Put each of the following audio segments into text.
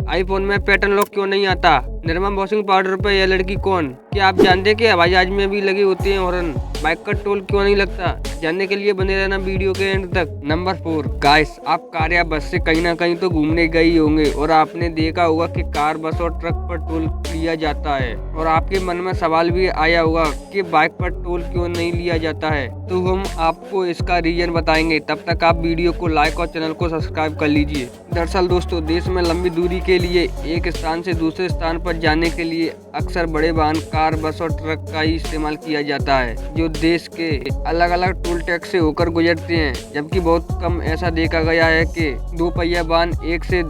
IPhone में pattern lock क्यों नहीं आता? निरमा वॉशिंग पाउडर पे यह लड़की कौन? क्या आप जानते हैं कि हवाई जहाज में भी लगे होते हैं हॉर्न? बाइक का टोल क्यों नहीं लगता? जानने के लिए बने रहना वीडियो के एंड तक। नंबर 4 गाइस, आप कार या बस से कहीं ना कहीं तो घूमने गए ही होंगे और आपने देखा होगा कि कार, बस और ट्रक पर टोल लिया जाता है और आपके मन में सवाल भी आया होगा कि बाइक पर टोल क्यों नहीं लिया जाता है। तो हम आपको इसका रीजन बताएंगे, तब तक आप वीडियो को लाइक और चैनल को सब्सक्राइब कर लीजिए। दरअसल दोस्तों, देश में लंबी दूरी के लिए एक स्थान से दूसरे स्थान पर जाने के लिए अक्सर बड़े वाहन, कार, बस और ट्रक का ही इस्तेमाल किया जाता है, जो देश के अलग अलग टोल टैक्स से होकर गुजरते हैं। जबकि बहुत कम ऐसा देखा गया है कि दो पहिया वाहन एक से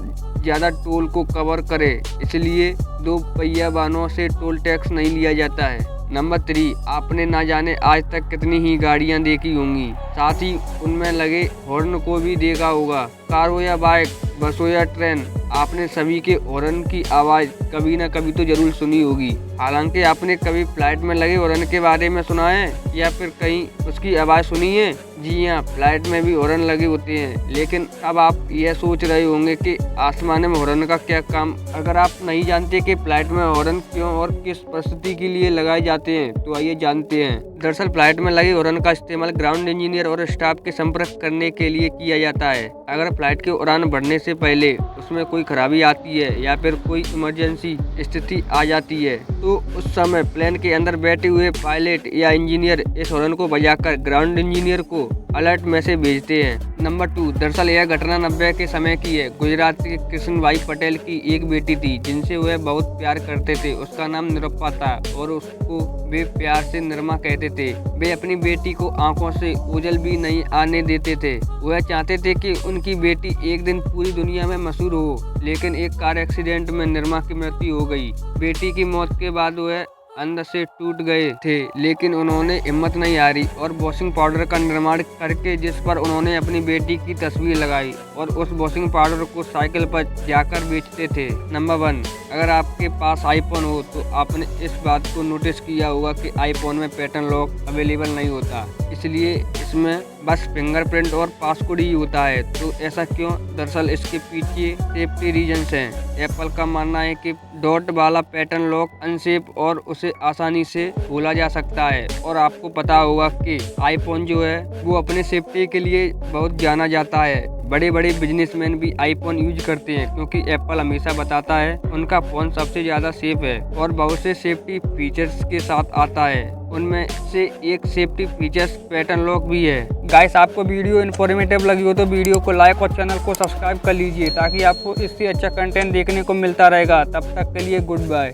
ज्यादा टोल को कवर करे, इसलिए दो पहिया वाहनों से टोल टैक्स नहीं लिया जाता है। नंबर 3, आपने ना जाने आज तक कितनी ही गाड़ियां देखी होंगी, साथ ही उनमें लगे हॉर्न को भी देखा होगा। कार हो या बाइक, बस हो या ट्रेन, आपने सभी के हॉर्न की आवाज़ कभी ना कभी तो जरूर सुनी होगी। हालांकि आपने कभी फ्लाइट में लगे हॉर्न के बारे में सुना है या फिर कहीं उसकी आवाज़ सुनी है? जी हाँ, फ्लाइट में भी हॉर्न लगे होते हैं। लेकिन अब आप यह सोच रहे होंगे कि आसमान में हॉर्न का क्या काम? अगर आप नहीं जानते कि फ्लाइट में हॉर्न क्यों और किस परिस्थिति के लिए लगाए जाते हैं, तो आइए जानते हैं। दरअसल फ्लाइट में लगे हॉर्न का इस्तेमाल ग्राउंड इंजीनियर और स्टाफ के संपर्क करने के लिए किया जाता है। अगर फ्लाइट की उड़ान बढ़ने से पहले उसमें कोई खराबी आती है या फिर कोई इमरजेंसी स्थिति आ जाती है, तो उस समय प्लेन के अंदर बैठे हुए पायलट या इंजीनियर इस हॉर्न को बजाकर ग्राउंड इंजीनियर को अलर्ट मैसेज भेजते हैं। नंबर 2, दरअसल यह घटना 90 के समय की है। गुजरात के कृष्ण भाई पटेल की एक बेटी थी जिनसे वह बहुत प्यार करते थे। उसका नाम निरुपा था और उसको वे प्यार से निरमा कहते थे। वे अपनी बेटी को आंखों से ओझल भी नहीं आने देते थे। वह चाहते थे कि उनकी बेटी एक दिन पूरी दुनिया में मशहूर हो, लेकिन एक कार एक्सीडेंट में निरमा की मृत्यु हो गई। बेटी की मौत के बाद वह अंदर से टूट गए थे, लेकिन उन्होंने हिम्मत नहीं हारी और वॉशिंग पाउडर का निर्माण करके जिस पर उन्होंने अपनी बेटी की तस्वीर लगाई और उस वॉशिंग पाउडर को साइकिल पर जाकर बेचते थे। नंबर 1, अगर आपके पास आईफोन हो तो आपने इस बात को नोटिस किया होगा कि आईफोन में पैटर्न लॉक अवेलेबल नहीं होता, इसलिए इसमें बस फिंगरप्रिंट और पासकोड ही होता है। तो ऐसा क्यों? दरअसल इसके पीछे सेफ्टी रीजंस हैं। एप्पल का मानना है कि डॉट वाला पैटर्न लॉक अनसेफ और उसे आसानी से खोला जा सकता है। और आपको पता होगा कि आईफोन जो है वो अपने सेफ्टी के लिए बहुत जाना जाता है। बड़े बड़े बिजनेसमैन भी आईफोन यूज करते हैं क्योंकि एप्पल हमेशा बताता है उनका फ़ोन सबसे ज़्यादा सेफ है और बहुत से सेफ्टी फीचर्स के साथ आता है। उनमें से एक सेफ्टी फीचर्स पैटर्न लॉक भी है। गाइस, आपको वीडियो इन्फॉर्मेटिव लगी हो तो वीडियो को लाइक और चैनल को सब्सक्राइब कर लीजिए ताकि आपको इससे अच्छा कंटेंट देखने को मिलता रहेगा। तब तक के लिए गुड बाय।